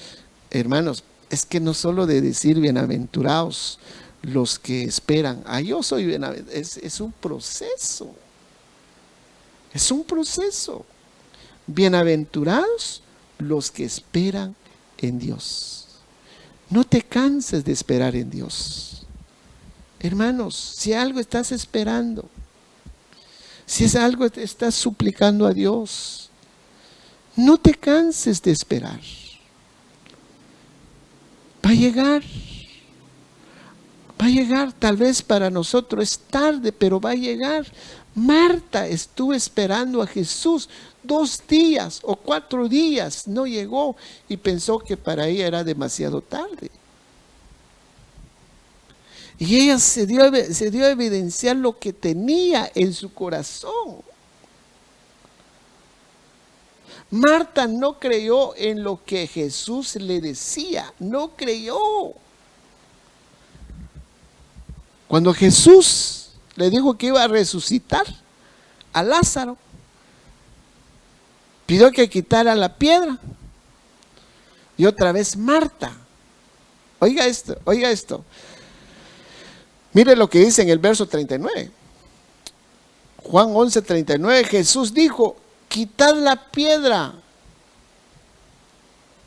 hermanos, es que no solo de decir bienaventurados los que esperan, yo soy bienaventurado, es un proceso. Es un proceso. Bienaventurados los que esperan en Dios. No te canses de esperar en Dios. Hermanos, si algo estás esperando, si es algo que estás suplicando a Dios, no te canses de esperar. Va a llegar. Va a llegar, tal vez para nosotros es tarde, pero va a llegar. Marta estuvo esperando a Jesús 2 días o 4 días, no llegó y pensó que para ella era demasiado tarde. Y ella se dio a evidenciar lo que tenía en su corazón. Marta no creyó en lo que Jesús le decía, no creyó. Cuando Jesús le dijo que iba a resucitar a Lázaro, pidió que quitara la piedra. Y otra vez Marta. Oiga esto, oiga esto. Mire lo que dice en el verso 39. Juan 11:39, Jesús dijo, quitad la piedra.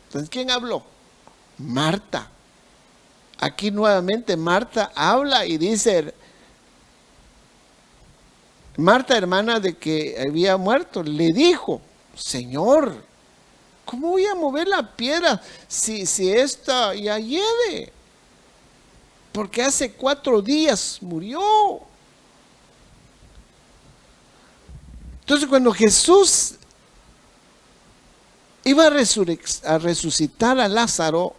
Entonces, ¿quién habló? Marta. Aquí nuevamente Marta habla y dice, Marta, hermana de que había muerto, le dijo, Señor, ¿cómo voy a mover la piedra si esta ya hiede? Porque hace 4 días murió. Entonces, cuando Jesús iba a resucitar a Lázaro,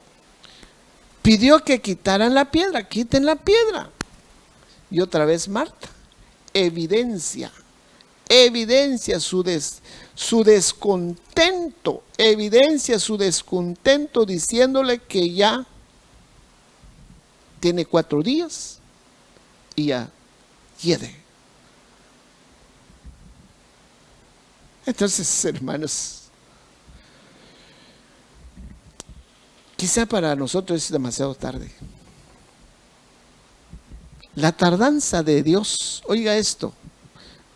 pidió que quitaran la piedra, quiten la piedra. Y otra vez Marta evidencia su descontento, evidencia su descontento diciéndole que ya tiene 4 días y ya hiede. Entonces, hermanos, quizá para nosotros es demasiado tarde. La tardanza de Dios, oiga esto,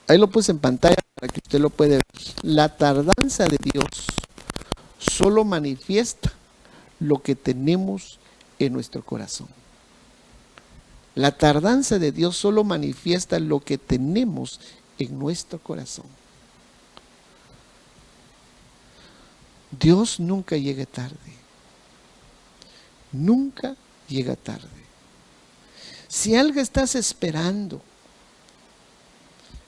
ahí lo puse en pantalla para que usted lo pueda ver. La tardanza de Dios solo manifiesta lo que tenemos en nuestro corazón. La tardanza de Dios solo manifiesta lo que tenemos en nuestro corazón. Dios nunca llega tarde. Nunca llega tarde. Si algo estás esperando,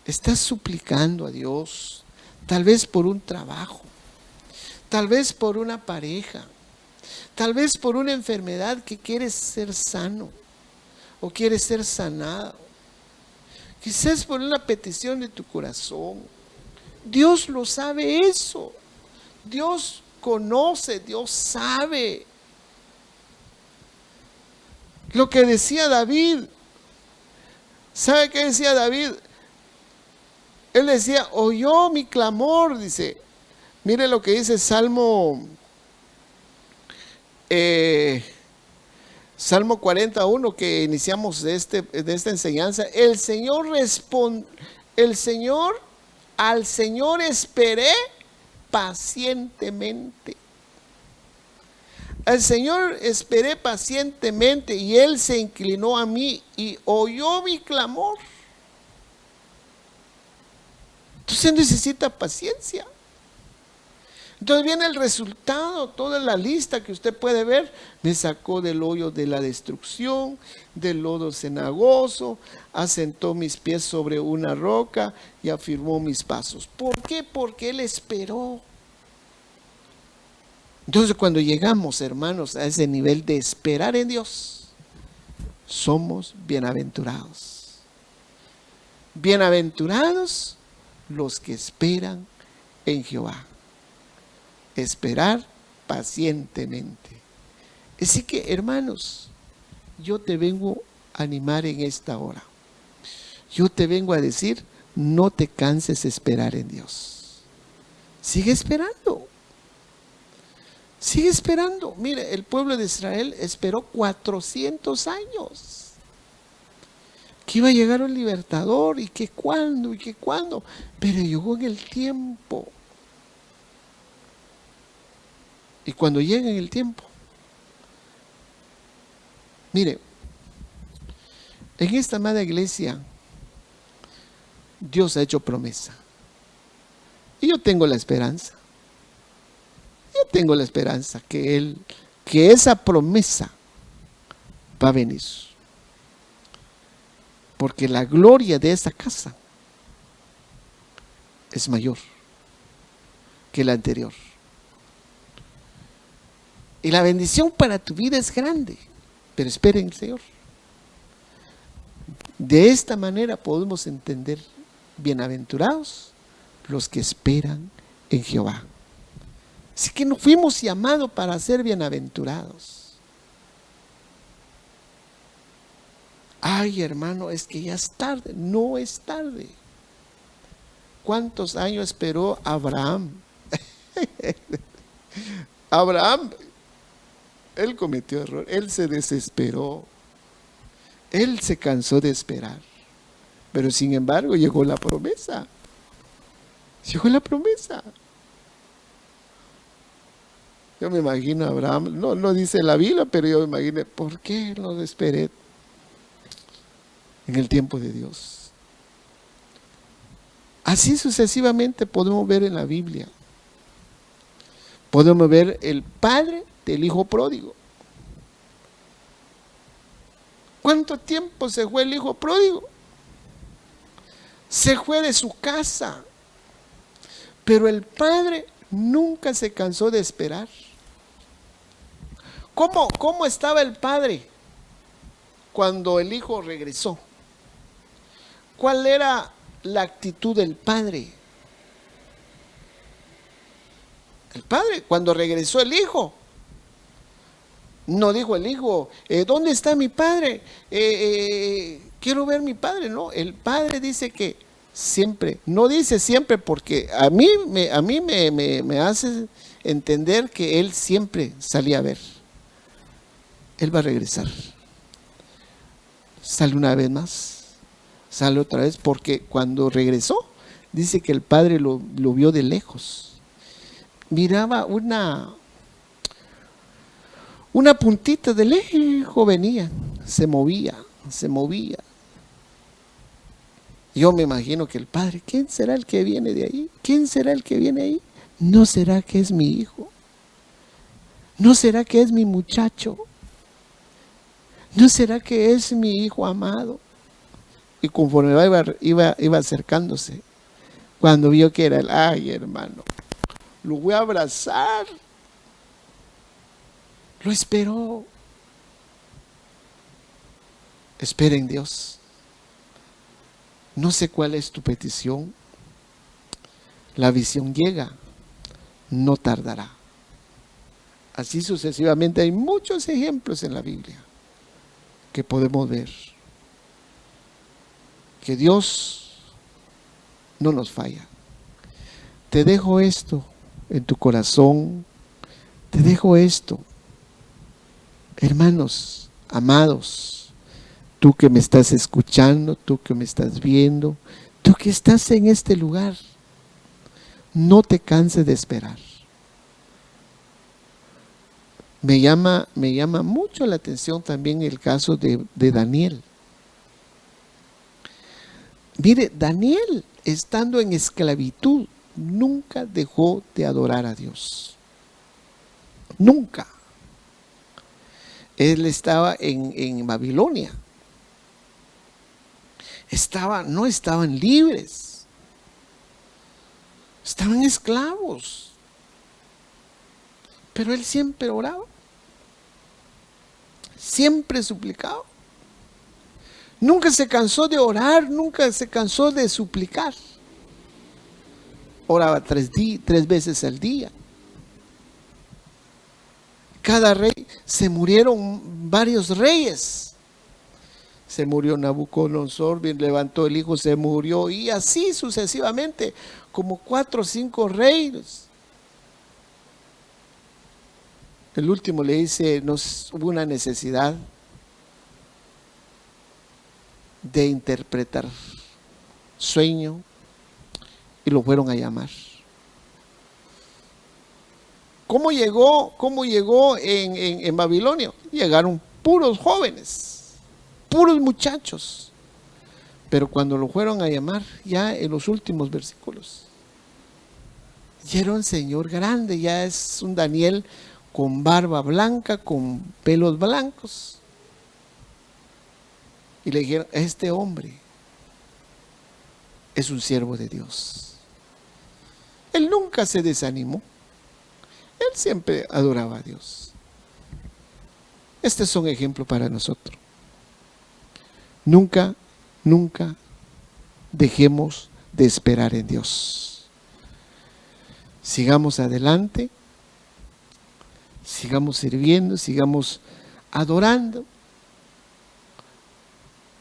estás suplicando a Dios, tal vez por un trabajo, tal vez por una pareja, tal vez por una enfermedad que quieres ser sano o quieres ser sanado, quizás por una petición de tu corazón. Dios lo sabe eso. Dios conoce, Dios sabe. Lo que decía David, ¿sabe qué decía David? Él decía, oyó mi clamor, dice. Mire lo que dice Salmo 41 que iniciamos de esta enseñanza. Al Señor esperé pacientemente. Al Señor esperé pacientemente y Él se inclinó a mí y oyó mi clamor. Entonces necesita paciencia. Entonces viene el resultado, toda la lista que usted puede ver. Me sacó del hoyo de la destrucción, del lodo cenagoso, asentó mis pies sobre una roca y afirmó mis pasos. ¿Por qué? Porque Él esperó. Entonces cuando llegamos, hermanos, a ese nivel de esperar en Dios, somos bienaventurados. Bienaventurados los que esperan en Jehová. Esperar pacientemente. Así que, hermanos, yo te vengo a animar en esta hora. Yo te vengo a decir, no te canses de esperar en Dios. Sigue esperando. Sigue esperando. Mire, el pueblo de Israel esperó 400 años. Que iba a llegar un libertador y que cuándo, pero llegó en el tiempo. Y cuando llega en el tiempo, mire, en esta amada iglesia, Dios ha hecho promesa. Y yo tengo la esperanza. Yo tengo la esperanza que esa promesa va a venir. Porque la gloria de esa casa es mayor que la anterior. Y la bendición para tu vida es grande. Pero esperen, Señor. De esta manera podemos entender, bienaventurados los que esperan en Jehová. Así que no fuimos llamados para ser bienaventurados. Ay, hermano, es que ya es tarde. No es tarde. ¿Cuántos años esperó Abraham? Abraham, él cometió error, él se desesperó, él se cansó de esperar, pero sin embargo llegó la promesa. Llegó la promesa. Yo me imagino a Abraham, no dice la Biblia, pero yo me imagino, ¿por qué no esperé en el tiempo de Dios? Así sucesivamente podemos ver en la Biblia. Podemos ver el padre del hijo pródigo. ¿Cuánto tiempo se fue el hijo pródigo? Se fue de su casa. Pero el padre nunca se cansó de esperar. ¿Cómo estaba el padre cuando el hijo regresó? ¿Cuál era la actitud del padre? El padre, cuando regresó el hijo, no dijo el hijo, ¿dónde está mi padre? Quiero ver mi padre. No, el padre dice que siempre, no dice siempre porque a mí me hace entender que él siempre salía a ver. Él va a regresar. Sale una vez más, sale otra vez, porque cuando regresó, dice que el padre lo vio de lejos. Miraba una puntita de lejos, venía, se movía. Yo me imagino que el padre, ¿quién será el que viene de ahí? ¿Quién será el que viene ahí? ¿No será que es mi hijo? ¿No será que es mi muchacho? ¿No será que es mi hijo amado? Y conforme iba acercándose, cuando vio que era él, ay, hermano, lo voy a abrazar. Lo esperó. Espera en Dios. No sé cuál es tu petición. La visión llega, no tardará. Así sucesivamente hay muchos ejemplos en la Biblia que podemos ver. Que Dios no nos falla. Te dejo esto en tu corazón. Te dejo esto. Hermanos, amados, tú que me estás escuchando, tú que me estás viendo, tú que estás en este lugar, no te canses de esperar. Me llama mucho la atención también el caso de Daniel. Mire, Daniel, estando en esclavitud, nunca dejó de adorar a Dios. Nunca. Él estaba en Babilonia. No estaban libres. Estaban esclavos. Pero él siempre oraba. Siempre suplicaba. Nunca se cansó de orar, nunca se cansó de suplicar. Oraba 3 veces al día. Cada rey, se murieron varios reyes. Se murió Nabucodonosor, levantó el hijo, se murió, y así sucesivamente, como 4 o 5 reyes. El último le dice, hubo una necesidad de interpretar sueño, y lo fueron a llamar. ¿Cómo llegó en Babilonia? Llegaron puros jóvenes, puros muchachos. Pero cuando lo fueron a llamar, ya en los últimos versículos, ya era un señor grande, ya es un Daniel con barba blanca, con pelos blancos. Y le dijeron, este hombre es un siervo de Dios. Él nunca se desanimó. Él siempre adoraba a Dios. Este es un ejemplo para nosotros. Nunca dejemos de esperar en Dios. Sigamos adelante, sigamos sirviendo, sigamos adorando,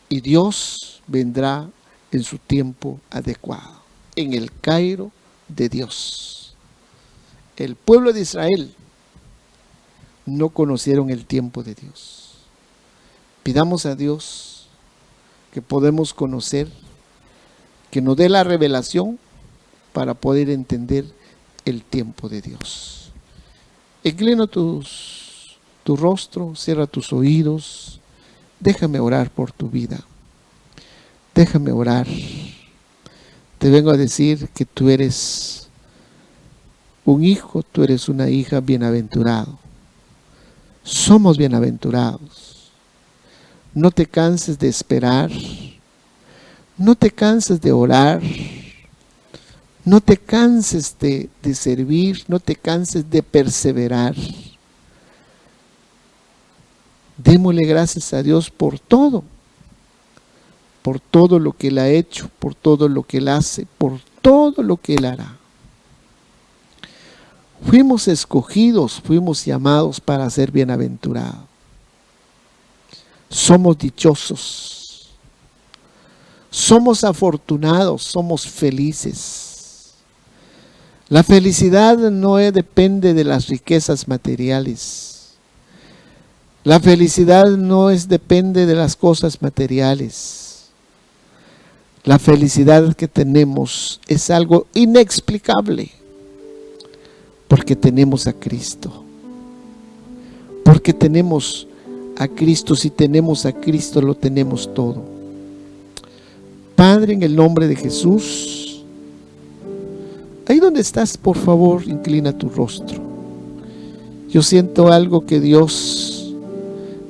y Dios vendrá en su tiempo adecuado, en el Cairo de Dios. El pueblo de Israel no conocieron el tiempo de Dios. Pidamos a Dios que podemos conocer, que nos dé la revelación para poder entender el tiempo de Dios. Inclina tu rostro, cierra tus oídos, déjame orar por tu vida. Déjame orar. Te vengo a decir que tú eres un hijo, tú eres una hija bienaventurado. Somos bienaventurados. No te canses de esperar. No te canses de orar. No te canses de servir. No te canses de perseverar. Démosle gracias a Dios por todo lo que Él ha hecho, por todo lo que Él hace, por todo lo que Él hará. Fuimos escogidos, fuimos llamados para ser bienaventurados. Somos dichosos, somos afortunados, somos felices. La felicidad no depende de las riquezas materiales. La felicidad no depende de las cosas materiales. La felicidad que tenemos es algo inexplicable, porque tenemos a Cristo. Porque tenemos a Cristo. Si tenemos a Cristo, lo tenemos todo. Padre, en el nombre de Jesús, ahí donde estás, por favor, inclina tu rostro. Yo siento algo que Dios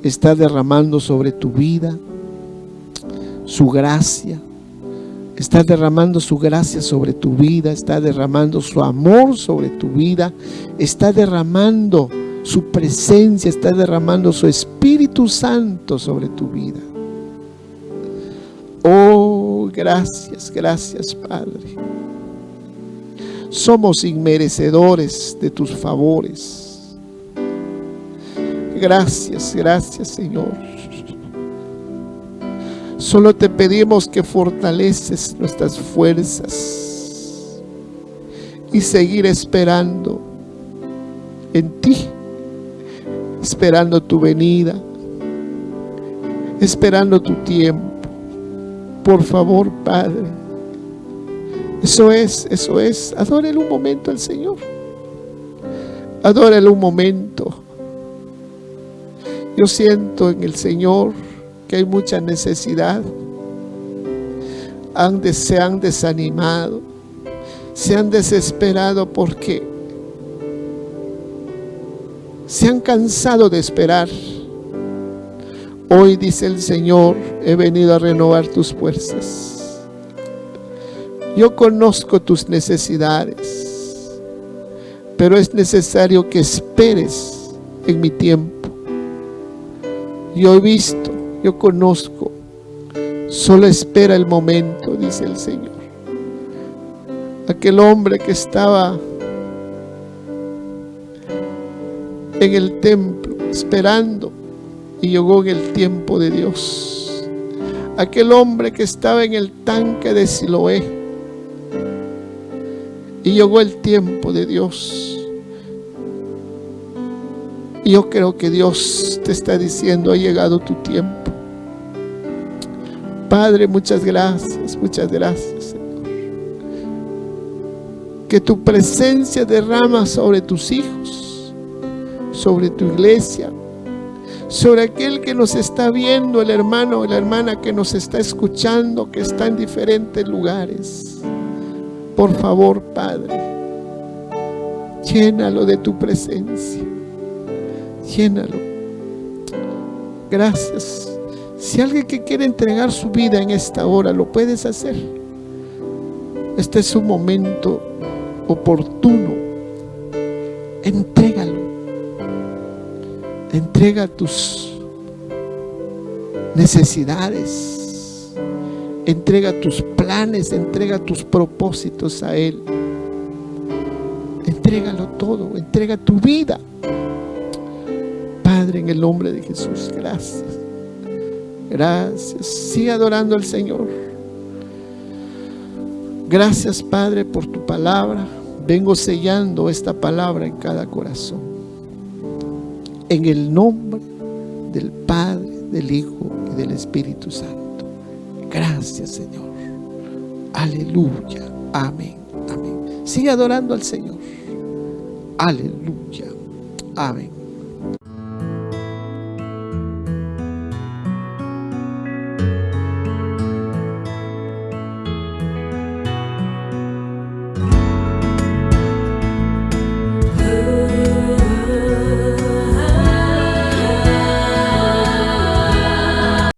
está derramando sobre tu vida, su gracia. Está derramando su gracia sobre tu vida, está derramando su amor sobre tu vida, está derramando su presencia, está derramando su Espíritu Santo sobre tu vida. Oh, gracias, gracias, Padre. Somos inmerecedores de tus favores. Gracias, gracias, Señor. Solo te pedimos que fortaleces nuestras fuerzas y seguir esperando en ti, esperando tu venida, esperando tu tiempo. Por favor, Padre, eso es. Adórele un momento al Señor. Adórele un momento. Yo siento en el Señor que hay mucha necesidad. Se han desanimado, se han desesperado porque se han cansado de esperar. Hoy dice el Señor, he venido a renovar tus fuerzas. Yo conozco tus necesidades, pero es necesario que esperes en mi tiempo. Yo he visto, yo conozco Solo espera el momento, dice el Señor. Aquel hombre que estaba en el templo esperando y llegó en el tiempo de Dios. Aquel hombre que estaba en el tanque de Siloé y llegó el tiempo de Dios. Y yo creo que Dios te está diciendo: ha llegado tu tiempo. Padre, muchas gracias, Señor. Que tu presencia derrama sobre tus hijos, sobre tu iglesia, sobre aquel que nos está viendo, el hermano o la hermana que nos está escuchando, que está en diferentes lugares. Por favor, Padre, llénalo de tu presencia. Llénalo. Gracias. Si alguien que quiere entregar su vida en esta hora, lo puedes hacer. Este es un momento oportuno. Entrégalo. Entrega tus necesidades. Entrega tus planes. Entrega tus propósitos a Él. Entrégalo todo. Entrega tu vida. Padre, en el nombre de Jesús, gracias. Gracias. Sigue adorando al Señor. Gracias, Padre, por tu palabra. Vengo sellando esta palabra en cada corazón. En el nombre del Padre, del Hijo y del Espíritu Santo. Gracias, Señor. Aleluya. Amén. Amén. Sigue adorando al Señor. Aleluya. Amén.